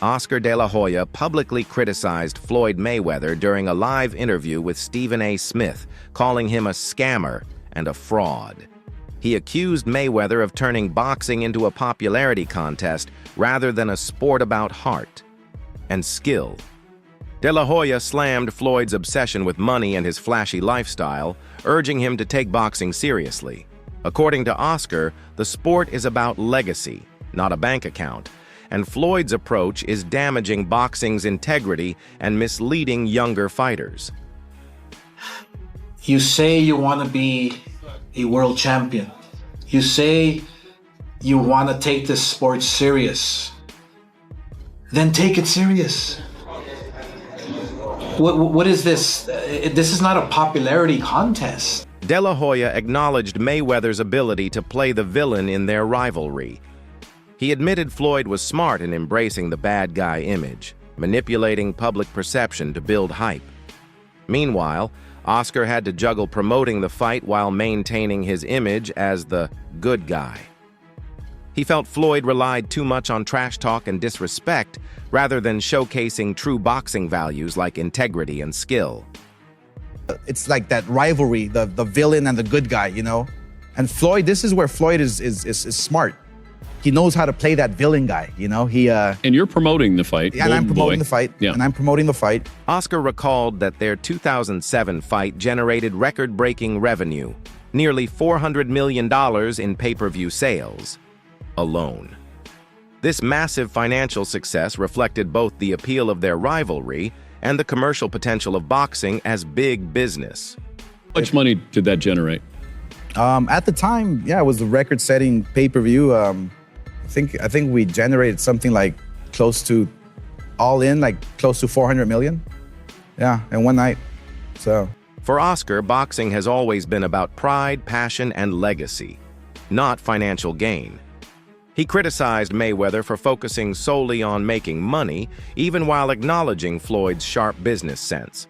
Oscar De La Hoya publicly criticized Floyd Mayweather during a live interview with Stephen A. Smith, calling him a scammer and a fraud. He accused Mayweather of turning boxing into a popularity contest rather than a sport about heart and skill. De La Hoya slammed Floyd's obsession with money and his flashy lifestyle, urging him to take boxing seriously. According to Oscar, the sport is about legacy, not a bank account, and Floyd's approach is damaging boxing's integrity and misleading younger fighters. You say you want to be a world champion. You say you want to take this sport serious. Then take it serious. What is this? This is not a popularity contest. De La Hoya acknowledged Mayweather's ability to play the villain in their rivalry. He admitted Floyd was smart in embracing the bad guy image, manipulating public perception to build hype. Meanwhile, Oscar had to juggle promoting the fight while maintaining his image as the good guy. He felt Floyd relied too much on trash talk and disrespect rather than showcasing true boxing values like integrity and skill. It's like that rivalry, the villain and the good guy, you know? And Floyd, this is where Floyd is smart. He knows how to play that villain guy, you know? And you're promoting the fight. Yeah, and I'm promoting the fight. Yeah. And I'm promoting the fight. Oscar recalled that their 2007 fight generated record-breaking revenue, nearly $400 million in pay-per-view sales alone. This massive financial success reflected both the appeal of their rivalry and the commercial potential of boxing as big business. How much money did that generate? At the time, yeah, it was a record-setting pay-per-view. I think we generated something like close to, all in, like close to 400 million. Yeah, in one night, so. For Oscar, boxing has always been about pride, passion, and legacy, not financial gain. He criticized Mayweather for focusing solely on making money, even while acknowledging Floyd's sharp business sense.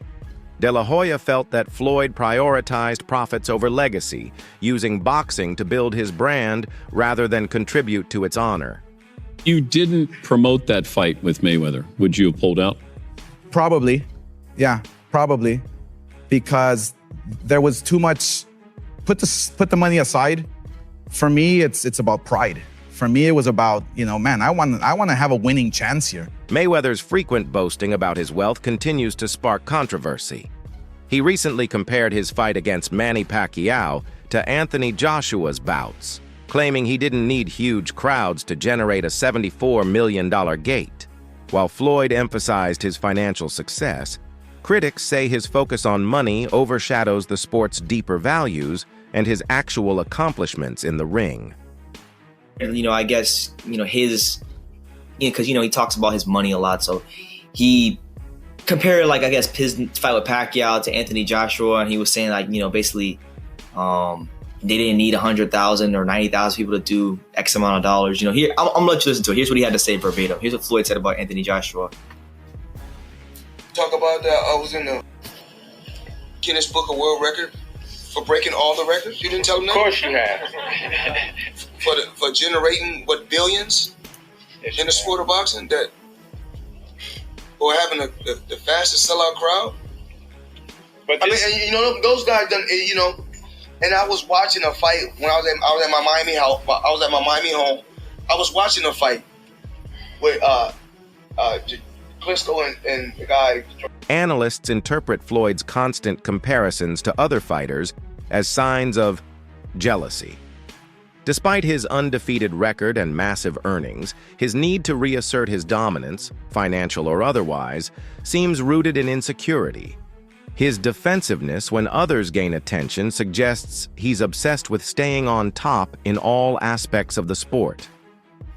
De La Hoya felt that Floyd prioritized profits over legacy, using boxing to build his brand rather than contribute to its honor. You didn't promote that fight with Mayweather. Would you have pulled out? Probably, yeah, probably, because there was too much. Put the money aside. For me, it's about pride. For me, it was about, you know, man, I want to have a winning chance here. Mayweather's frequent boasting about his wealth continues to spark controversy. He recently compared his fight against Manny Pacquiao to Anthony Joshua's bouts, claiming he didn't need huge crowds to generate a $74 million gate. While Floyd emphasized his financial success, critics say his focus on money overshadows the sport's deeper values and his actual accomplishments in the ring. And, you know, I guess, you know, his, because, you know, he talks about his money a lot. So he compared, like, I guess, his fight with Pacquiao to Anthony Joshua. And he was saying, like, you know, basically they didn't need 100,000 or 90,000 people to do X amount of dollars. You know, here, I'm going to let you listen to it. Here's what he had to say verbatim. Here's what Floyd said about Anthony Joshua. Talk about that. I was in the Guinness Book of World Record for breaking all the records. You didn't tell them that? Of course you have. For generating, what, billions in the sport of boxing, that, or having the fastest sellout crowd. But I mean, you know, those guys done, you know, and I was watching a fight when I was at my Miami house. I was at my Miami home. I was watching a fight with Klitschko and the guy. Analysts interpret Floyd's constant comparisons to other fighters as signs of jealousy. Despite his undefeated record and massive earnings, his need to reassert his dominance, financial or otherwise, seems rooted in insecurity. His defensiveness when others gain attention suggests he's obsessed with staying on top in all aspects of the sport.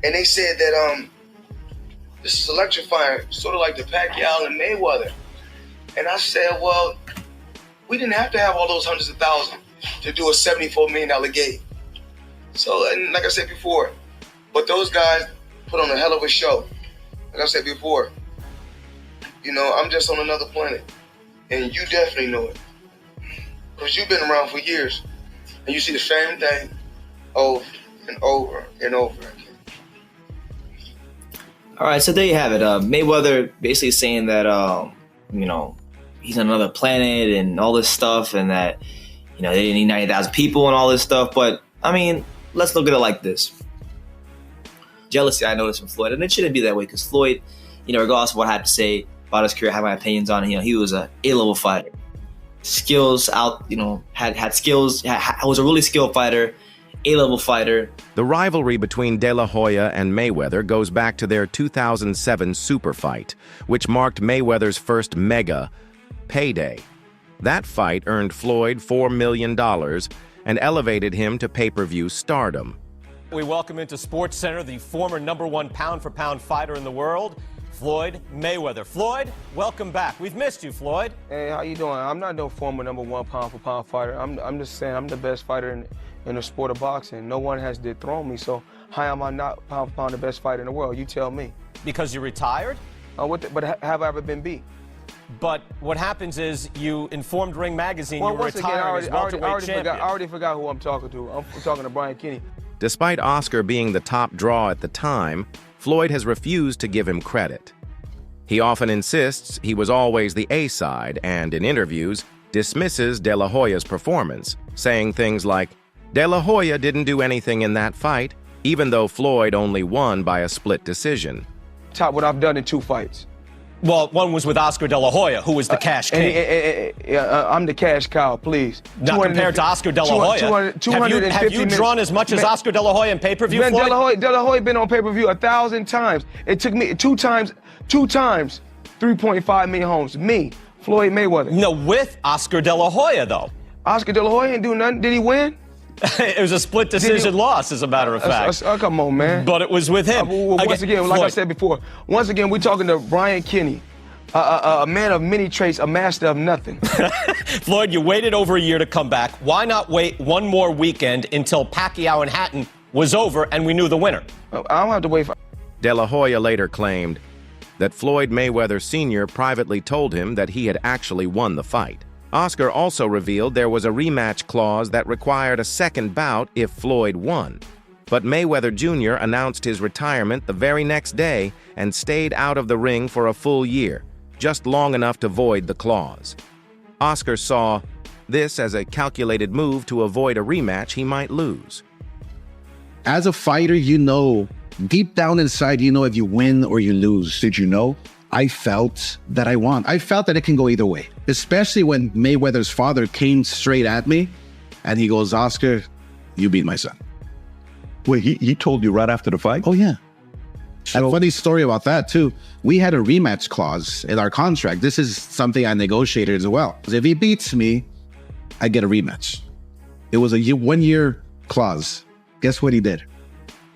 And they said that this is electrifying, sort of like the Pacquiao and Mayweather. And I said, well, we didn't have to have all those hundreds of thousands to do a $74 million gate. So, and like I said before, but those guys put on a hell of a show. Like I said before, you know, I'm just on another planet. And you definitely know it. Because you've been around for years. And you see the same thing over and over and over again. All right, so there you have it. Mayweather basically saying that, he's on another planet and all this stuff, and that, they didn't need 90,000 people and all this stuff. But, I mean, let's look at it like this. Jealousy, I noticed from Floyd, and it shouldn't be that way because Floyd, regardless of what I have to say about his career, I have my opinions on it. He was a A-level fighter. Skills out, had skills, was a really skilled fighter, A-level fighter. The rivalry between De La Hoya and Mayweather goes back to their 2007 super fight, which marked Mayweather's first mega payday. That fight earned Floyd $4 million and elevated him to pay-per-view stardom. We welcome into SportsCenter the former #1 pound-for-pound fighter in the world, Floyd Mayweather. Floyd, welcome back. We've missed you, Floyd. Hey, how you doing? I'm not no former #1 pound-for-pound fighter. I'm just saying I'm the best fighter in the sport of boxing. No one has dethroned me, so how am I not pound-for-pound the best fighter in the world? You tell me. Because you're retired? But have I ever been beat? But what happens is you informed Ring Magazine you were once again, retired as welterweight champion. I already forgot who I'm talking to. I'm talking to Brian Kenny. Despite Oscar being the top draw at the time, Floyd has refused to give him credit. He often insists he was always the A side and, in interviews, dismisses De La Hoya's performance, saying things like, De La Hoya didn't do anything in that fight, even though Floyd only won by a split decision. Top what I've done in 2 fights. Well, one was with Oscar De La Hoya, who was the cash king. I'm the cash cow, please. Not compared to Oscar De La Hoya. Have you drawn as much as Oscar De La Hoya in pay-per-view, Floyd? De La Hoya been on pay-per-view 1,000 times. It took me 2 times, 3.5 million homes. Me, Floyd Mayweather. No, with Oscar De La Hoya, though. Oscar De La Hoya didn't do nothing. Did he win? It was a split decision loss, as a matter of fact. Come on, man. But it was with him. Once again, like I said before, we're talking to Brian Kenny, a man of many traits, a master of nothing. Floyd, you waited over a year to come back. Why not wait one more weekend until Pacquiao and Hatton was over and we knew the winner? I don't have to wait for... De La Hoya later claimed that Floyd Mayweather Sr. privately told him that he had actually won the fight. Oscar also revealed there was a rematch clause that required a second bout if Floyd won. But Mayweather Jr. announced his retirement the very next day and stayed out of the ring for a full year, just long enough to void the clause. Oscar saw this as a calculated move to avoid a rematch he might lose. As a fighter, deep down inside, if you win or you lose. Did you know? I felt that I won. I felt that it can go either way, especially when Mayweather's father came straight at me and he goes, Oscar, you beat my son. Wait, he told you right after the fight? Oh, yeah. And a funny story about that, too. We had a rematch clause in our contract. This is something I negotiated as well. If he beats me, I get a rematch. It was a 1-year clause. Guess what he did?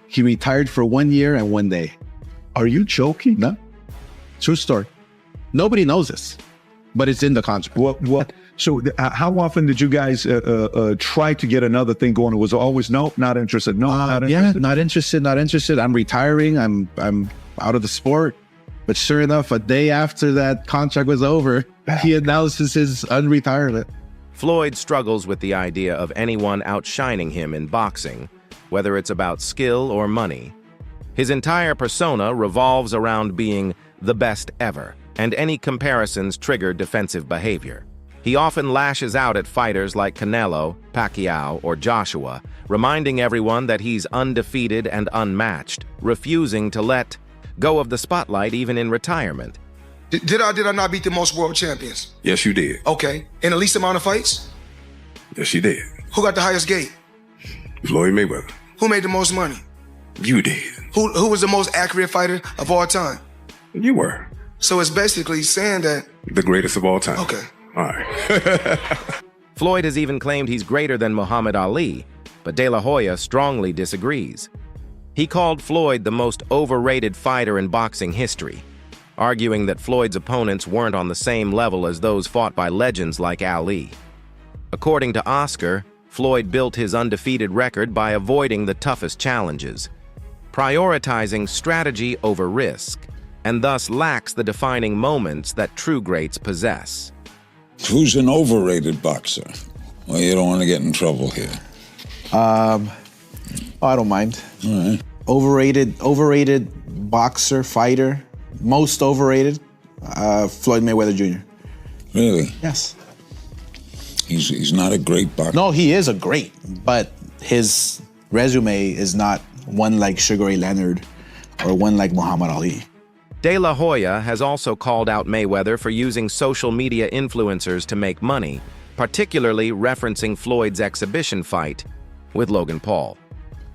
He retired for 1 year and 1 day. Are you joking? No. True story. Nobody knows this, but it's in the contract. What? So how often did you guys try to get another thing going? It was always, no, not interested. No, not interested. Yeah, not interested. I'm retiring. I'm out of the sport. But sure enough, a day after that contract was over, he announces his unretirement. Floyd struggles with the idea of anyone outshining him in boxing, whether it's about skill or money. His entire persona revolves around being the best ever, and any comparisons trigger defensive behavior. He often lashes out at fighters like Canelo, Pacquiao, or Joshua, reminding everyone that he's undefeated and unmatched, refusing to let go of the spotlight even in retirement. Did I not beat the most world champions? Yes, you did. Okay. In the least amount of fights? Yes, you did. Who got the highest gate? Floyd Mayweather. Who made the most money? You did. Who was the most accurate fighter of all time? You were. So it's basically saying that... The greatest of all time. Okay. All right. Floyd has even claimed he's greater than Muhammad Ali, but De La Hoya strongly disagrees. He called Floyd the most overrated fighter in boxing history, arguing that Floyd's opponents weren't on the same level as those fought by legends like Ali. According to Oscar, Floyd built his undefeated record by avoiding the toughest challenges, prioritizing strategy over risk, and thus lacks the defining moments that true greats possess. Who's an overrated boxer? Well, you don't want to get in trouble here. I don't mind. All right. Overrated boxer, fighter, most overrated, Floyd Mayweather Jr. Really? Yes. He's not a great boxer. No, he is a great, but his resume is not one like Sugar Ray Leonard or one like Muhammad Ali. De La Hoya has also called out Mayweather for using social media influencers to make money, particularly referencing Floyd's exhibition fight with Logan Paul.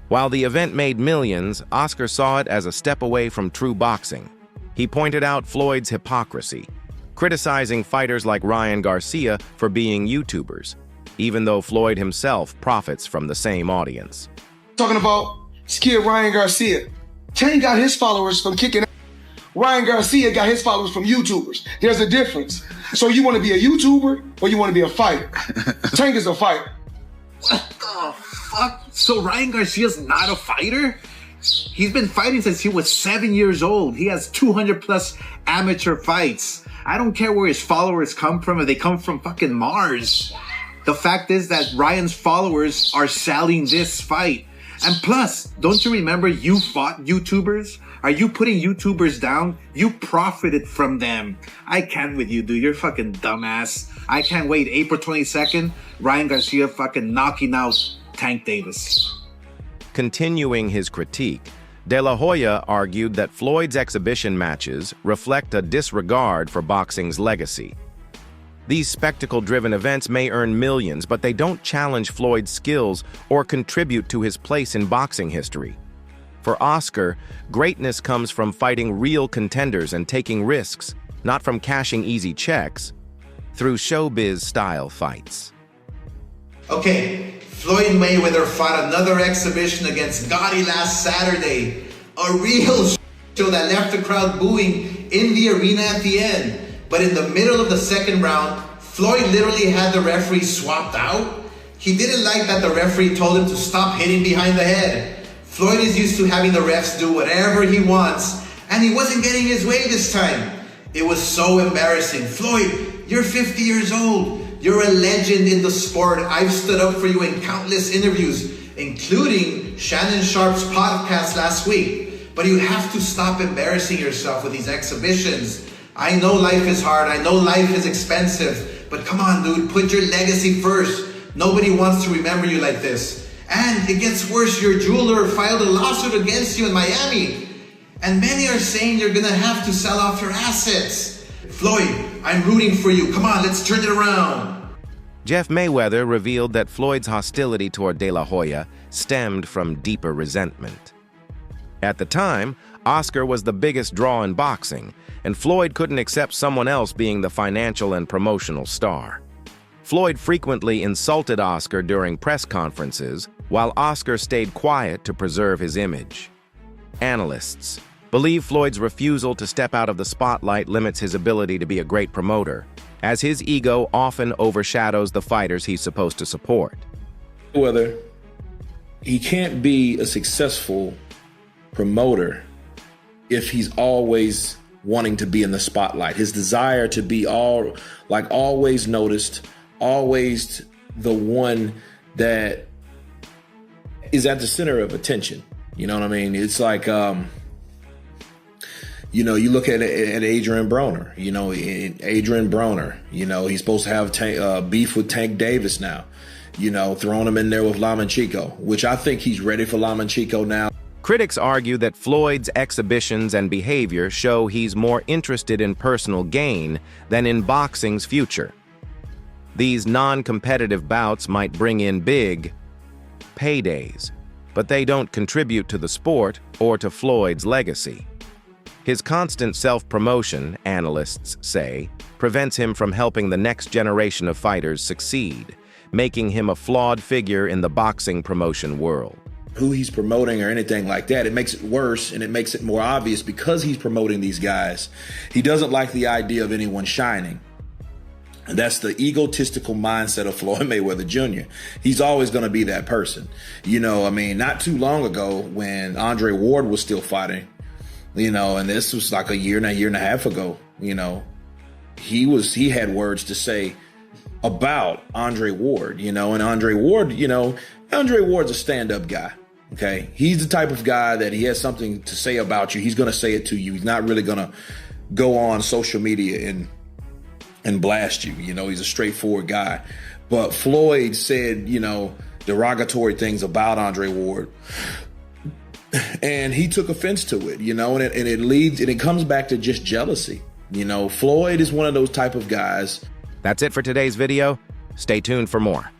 While the event made millions, Oscar saw it as a step away from true boxing. He pointed out Floyd's hypocrisy, criticizing fighters like Ryan Garcia for being YouTubers, even though Floyd himself profits from the same audience. Talking about this kid Ryan Garcia. Tank got his followers from kicking. Ryan Garcia got his followers from YouTubers. There's a difference. So you want to be a YouTuber or you want to be a fighter? Tank is a fighter. What the fuck? So Ryan Garcia's not a fighter? He's been fighting since he was 7 years old. He has 200 plus amateur fights. I don't care where his followers come from, if they come from fucking Mars. The fact is that Ryan's followers are selling this fight. And plus, don't you remember you fought YouTubers? Are you putting YouTubers down? You profited from them. I can't with you, dude. You're fucking dumbass. I can't wait. April 22nd, Ryan Garcia fucking knocking out Tank Davis. Continuing his critique, De La Hoya argued that Floyd's exhibition matches reflect a disregard for boxing's legacy. These spectacle-driven events may earn millions, but they don't challenge Floyd's skills or contribute to his place in boxing history. For Oscar, greatness comes from fighting real contenders and taking risks, not from cashing easy checks through showbiz-style fights. Okay, Floyd Mayweather fought another exhibition against Gotti last Saturday. A real show that left the crowd booing in the arena at the end. But in the middle of the second round, Floyd literally had the referee swapped out. He didn't like that the referee told him to stop hitting behind the head. Floyd is used to having the refs do whatever he wants, and he wasn't getting his way this time. It was so embarrassing. Floyd, you're 50 years old. You're a legend in the sport. I've stood up for you in countless interviews, including Shannon Sharp's podcast last week. But you have to stop embarrassing yourself with these exhibitions. I know life is hard. I know life is expensive. But come on, dude, put your legacy first. Nobody wants to remember you like this. And it gets worse. Your jeweler filed a lawsuit against you in Miami. And many are saying you're going to have to sell off your assets. Floyd, I'm rooting for you. Come on, let's turn it around. Jeff Mayweather revealed that Floyd's hostility toward De La Hoya stemmed from deeper resentment. At the time, Oscar was the biggest draw in boxing, and Floyd couldn't accept someone else being the financial and promotional star. Floyd frequently insulted Oscar during press conferences, while Oscar stayed quiet to preserve his image. Analysts believe Floyd's refusal to step out of the spotlight limits his ability to be a great promoter, as his ego often overshadows the fighters he's supposed to support. Whether he can't be a successful promoter if he's always wanting to be in the spotlight. His desire to be always noticed, always the one that is at the center of attention. You know what I mean? It's like, you look at Adrian Broner, he's supposed to have beef with Tank Davis now, throwing him in there with Lomachenko, which I think he's ready for Lomachenko now. Critics argue that Floyd's exhibitions and behavior show he's more interested in personal gain than in boxing's future. These non-competitive bouts might bring in big paydays, but they don't contribute to the sport or to Floyd's legacy. His constant self-promotion, analysts say, prevents him from helping the next generation of fighters succeed, making him a flawed figure in the boxing promotion world. Who he's promoting or anything like that, it makes it worse and it makes it more obvious because he's promoting these guys. He doesn't like the idea of anyone shining. And that's the egotistical mindset of Floyd Mayweather Jr. He's always going to be that person. Not too long ago when Andre Ward was still fighting, and this was like a year and a half ago, he had words to say about Andre Ward, and Andre Ward's a stand-up guy. Okay. He's the type of guy that he has something to say about you. He's going to say it to you. He's not really going to go on social media and blast you. You know, he's a straightforward guy. But Floyd said, you know, derogatory things about Andre Ward. And he took offense to it, you know, and it comes back to just jealousy. You know, Floyd is one of those type of guys. That's it for today's video. Stay tuned for more.